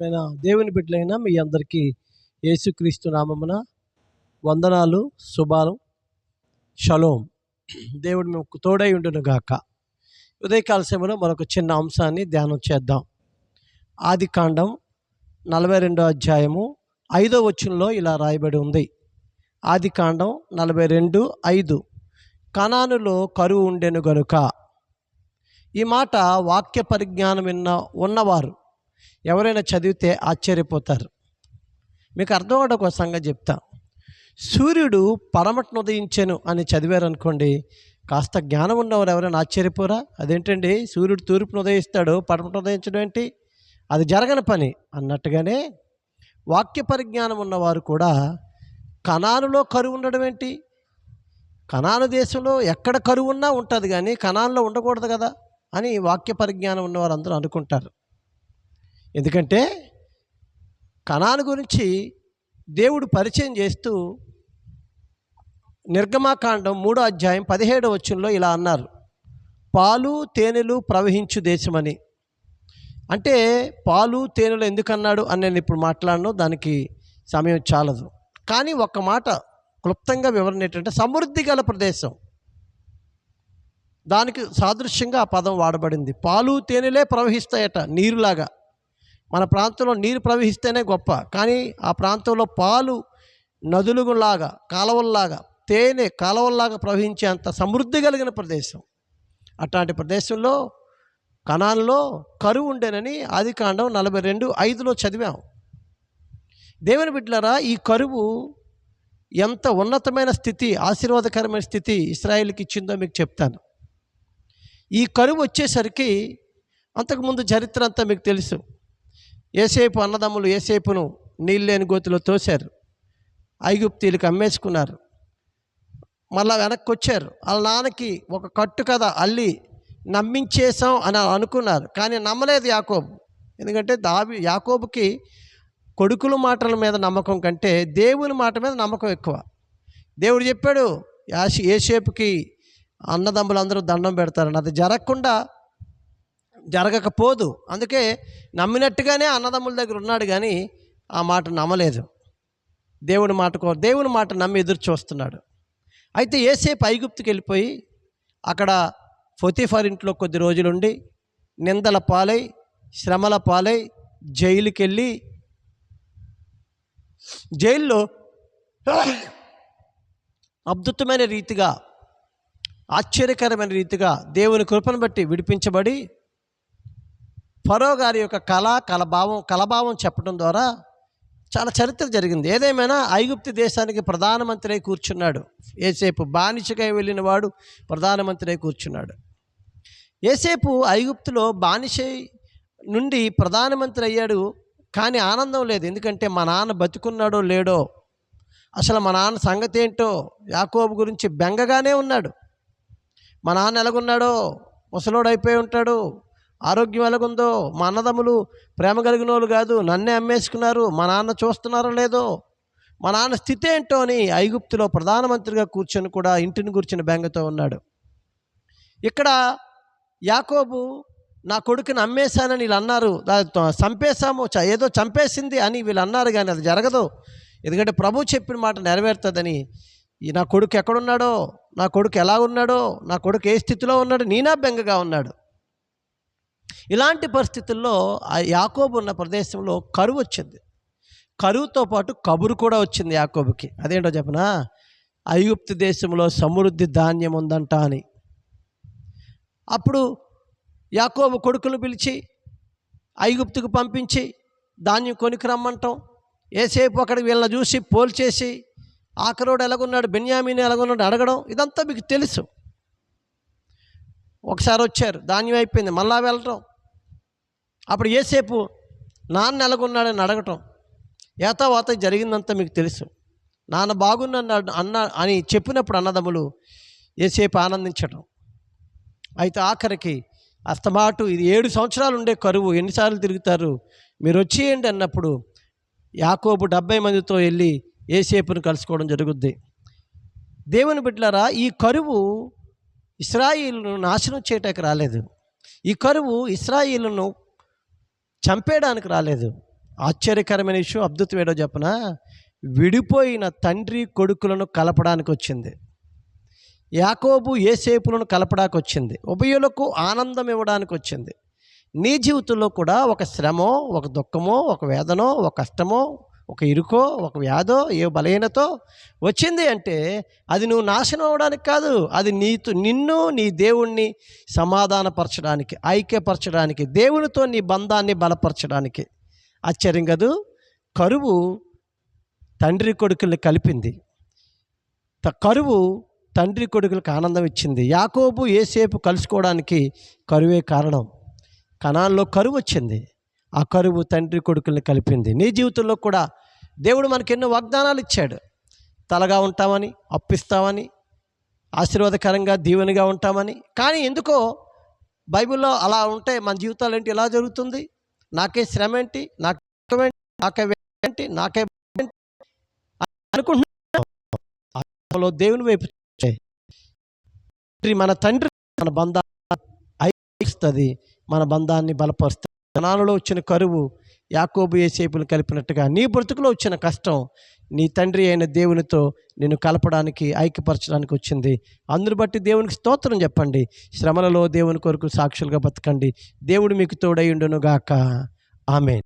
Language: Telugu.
అయినా దేవుని బిడ్డలైనా మీ అందరికీ యేసుక్రీస్తు నామమున వందనాలు, శుభాలు, షలోం. దేవుడు మీకు తోడై ఉండును గాక. ఉదయకాల సమయంలో మరొక చిన్న అంశాన్ని ధ్యానం చేద్దాం. ఆదికాండం 42వ అధ్యాయము 5వ వచనంలో ఇలా రాయబడి ఉంది. ఆదికాండం 42:5 కనానులో కరువు ఉండెను గనుక. ఈ మాట వాక్య పరిజ్ఞానం ఉన్నవారు ఎవరైనా చదివితే ఆశ్చర్యపోతారు. మీకు అర్థం అవడం ఒక సంగతి చెప్తా. సూర్యుడు పడమటను ఉదయించెను అని చదివారనుకోండి, కాస్త జ్ఞానం ఉన్నవారు ఎవరైనా ఆశ్చర్యపోరా? అదేంటండి, సూర్యుడు తూర్పును ఉదయిస్తాడు, పడమటను ఉదయించడం ఏంటి? అది జరగని పని అన్నట్టుగానే వాక్య పరిజ్ఞానం ఉన్నవారు కూడా కనానులో కరువు ఉండడం ఏంటి? కనాను దేశంలో ఎక్కడ కరువు ఉన్నా ఉంటుంది, కానీ కనానులో ఉండకూడదు కదా అని వాక్య పరిజ్ఞానం ఉన్నవారు అందరూ అనుకుంటారు. ఎందుకంటే కనాను గురించి దేవుడు పరిచయం చేస్తూ నిర్గమాకాండం 3వ అధ్యాయం 17వ వచనంలో ఇలా అన్నారు, పాలు తేనెలు ప్రవహించు దేశమని. అంటే పాలు తేనెలు ఎందుకన్నాడు అని నేను ఇప్పుడు మాట్లాడను, దానికి సమయం చాలదు. కానీ ఒక్క మాట క్లుప్తంగా వివరణ ఏంటంటే సమృద్ధి గల ప్రదేశం, దానికి సాదృశ్యంగా ఆ పదం వాడబడింది. పాలు తేనెలే ప్రవహిస్తాయట, నీరులాగా. మన ప్రాంతంలో నీరు ప్రవహిస్తేనే గొప్ప, కానీ ఆ ప్రాంతంలో పాలు నదులులాగా, కాలువల్లాగా, తేనె కాలువల్లాగా ప్రవహించేంత సమృద్ధి కలిగిన ప్రదేశం. అట్లాంటి ప్రదేశంలో కనానులో కరువు ఉండేనని ఆదికాండం 42:5లో చదివాం. దేవుని బిడ్డలారా, ఈ కరువు ఎంత ఉన్నతమైన స్థితి, ఆశీర్వాదకరమైన స్థితి ఇశ్రాయేలుకి ఇచ్చిందో మీకు చెప్తాను. ఈ కరువు వచ్చేసరికి అంతకుముందు చరిత్ర అంతా మీకు తెలుసు. యోసేపు అన్నదమ్ములు యోసేపును నీళ్ళు లేని గోతిలో తోశారు, ఐగుప్తీయులకు అమ్మేసుకున్నారు. మళ్ళా వెనక్కి వచ్చారు. వాళ్ళ నాన్నకి ఒక కట్టు కథ అల్లి నమ్మించేసాం అని అనుకున్నారు, కానీ నమ్మలేదు యాకోబు. ఎందుకంటే యాకోబుకి కొడుకుల మాటల మీద నమ్మకం కంటే దేవుని మాట మీద నమ్మకం ఎక్కువ. దేవుడు చెప్పాడు యోసేపుకి అన్నదమ్ములందరూ దండం పెడతారని, అది జరగకపోదు. అందుకే నమ్మినట్టుగానే అన్నదమ్ముల దగ్గర ఉన్నాడు, కానీ ఆ మాట నమ్మలేదు. దేవుని మాట నమ్మి ఎదురు చూస్తున్నాడు. అయితే యోసేపు ఐగుప్తుకి వెళ్ళిపోయి అక్కడ పొతీఫర్ ఇంట్లో కొద్ది రోజులుండి నిందల పాలై, శ్రమల పాలై, జైలుకి వెళ్ళి జైల్లో అద్భుతమైన రీతిగా, ఆశ్చర్యకరమైన రీతిగా దేవుని కృపను బట్టి విడిపించబడి ఫరో గారి యొక్క కలభావం చెప్పడం ద్వారా చాలా చరిత్ర జరిగింది. ఏదేమైనా ఐగుప్తు దేశానికి ప్రధానమంత్రి అయి కూర్చున్నాడు యోసేపు. బానిసగా వెళ్ళిన వాడు ప్రధానమంత్రి అయి కూర్చున్నాడు. యోసేపు ఐగుప్తులో బానిస నుండి ప్రధానమంత్రి అయ్యాడు, కానీ ఆనందం లేదు. ఎందుకంటే మా నాన్న బతుకున్నాడో లేడో, అసలు మా నాన్న సంగతి ఏంటో యాకోబు గురించి బెంగగానే ఉన్నాడు. మా నాన్న ఎలాగున్నాడో, ముసలోడు అయిపోయి ఉంటాడు, ఆరోగ్యం ఎలాగుందో, మా అన్నదమ్ములు ప్రేమ కలిగిన వాళ్ళు కాదు, నన్నే అమ్మేసుకున్నారు, మా నాన్న చూస్తున్నారో లేదో, మా నాన్న స్థితి ఏంటో అని ఐగుప్తులో ప్రధానమంత్రిగా కూర్చొని కూడా ఇంటిని కూర్చుని బెంగతో ఉన్నాడు. ఇక్కడ యాకోబు నా కొడుకుని అమ్మేశానని వీళ్ళు అన్నారు, చంపేశాము, ఏదో చంపేసింది అని వీళ్ళు అన్నారు, కానీ అది జరగదు. ఎందుకంటే ప్రభు చెప్పిన మాట నెరవేరుతుందని. నా కొడుకు ఎక్కడున్నాడో, నా కొడుకు ఎలా ఉన్నాడో, నా కొడుకు ఏ స్థితిలో ఉన్నాడో నీనా బెంగగా ఉన్నాడు. ఇలాంటి పరిస్థితుల్లో ఆ యాకోబు ఉన్న ప్రదేశంలో కరువు వచ్చింది. కరువుతో పాటు కబురు కూడా వచ్చింది యాకోబుకి. అదేంటో చెప్పనా, ఐగుప్తు దేశంలో సమృద్ధి ధాన్యం ఉందంట అని. అప్పుడు యాకోబు కొడుకులు పిలిచి ఐగుప్తుకు పంపించి ధాన్యం కొనికి రమ్మంటాం. యోసేపు అక్కడికి వీళ్ళని చూసి పోల్చేసి ఆఖరోడు ఎలాగున్నాడు, బెన్యామీను ఎలాగున్నాడు అడగడం, ఇదంతా మీకు తెలుసు. ఒకసారి వచ్చారు, ధాన్యం అయిపోయింది, మళ్ళా వెళ్ళటం. అప్పుడు యోసేపు నాన్న ఎలాగున్నాడని అడగటం, ఏతావాత జరిగిందంతా మీకు తెలుసు. నాన్న బాగున్నాడు అని చెప్పినప్పుడు అన్నదమ్ములు యోసేపు ఆనందించడం. అయితే ఆఖరికి అస్తమాటు ఇది 7 సంవత్సరాలు ఉండే కరువు, ఎన్నిసార్లు తిరుగుతారు, మీరు వచ్చేయండి అన్నప్పుడు యాకోబు 70 మందితో వెళ్ళి యోసేపును కలుసుకోవడం జరుగుద్ది. దేవుని బిడ్డలారా, ఈ కరువు ఇశ్రాయేలును నాశనం చేయటానికి రాలేదు. ఈ కరువు ఇశ్రాయేలును చంపేయడానికి రాలేదు. ఆశ్చర్యకరమైన విషయం, అద్భుతం ఏడో చెప్పనా, విడిపోయిన తండ్రి కొడుకులను కలపడానికి వచ్చింది. యాకోబు యోసేపులను కలపడానికి వచ్చింది. ఉభయులకు ఆనందం ఇవ్వడానికి వచ్చింది. నీ జీవితంలో కూడా ఒక శ్రమో, ఒక దుఃఖమో, ఒక వేదనో, ఒక కష్టమో, ఒక ఇరుకో, ఒక వ్యాధో, ఏ బలహీనతో వచ్చింది అంటే అది నువ్వు నాశనం అవ్వడానికి కాదు, అది నిన్ను నీ దేవుణ్ణి సమాధానపరచడానికి, ఐక్యపరచడానికి, దేవునితో నీ బంధాన్ని బలపరచడానికి. ఆశ్చర్యం కదూ. కరువు తండ్రి కొడుకుల్ని కలిపింది. కరువు తండ్రి కొడుకులకు ఆనందం ఇచ్చింది. యాకోబు యోసేపు కలుసుకోవడానికి కరువే కారణం. కనాన్లో కరువు వచ్చింది. ఆ కరువు తండ్రి కొడుకుల్ని కలిపింది. నీ జీవితంలో కూడా దేవుడు మనకి ఎన్నో వాగ్దానాలు ఇచ్చాడు. తలగా ఉంటామని, అప్పిస్తామని, ఆశీర్వాదకరంగా దీవెనగా ఉంటామని. కానీ ఎందుకో బైబిల్లో అలా ఉంటే మన జీవితాలు ఏంటి ఇలా జరుగుతుంది? నాకే శ్రమ ఏంటి, నాకే అనుకుంటున్నా. దేవుని వైపు మన తండ్రి మన బంధాన్ని ఐక్యస్తుంది, మన బంధాన్ని బలపరుస్తుంది. కనానులో వచ్చిన కరువు యాకోబు యోసేపులు కలిపినట్టుగా నీ బ్రతుకులో వచ్చిన కష్టం నీ తండ్రి అయిన దేవునితో నిన్ను కలపడానికి, ఐక్యపరచడానికి వచ్చింది. అందును బట్టి దేవునికి స్తోత్రం చెప్పండి. శ్రమలలో దేవుని కొరకు సాక్షులుగా బతకండి. దేవుడు మీకు తోడై ఉండును గాక. ఆమేన్.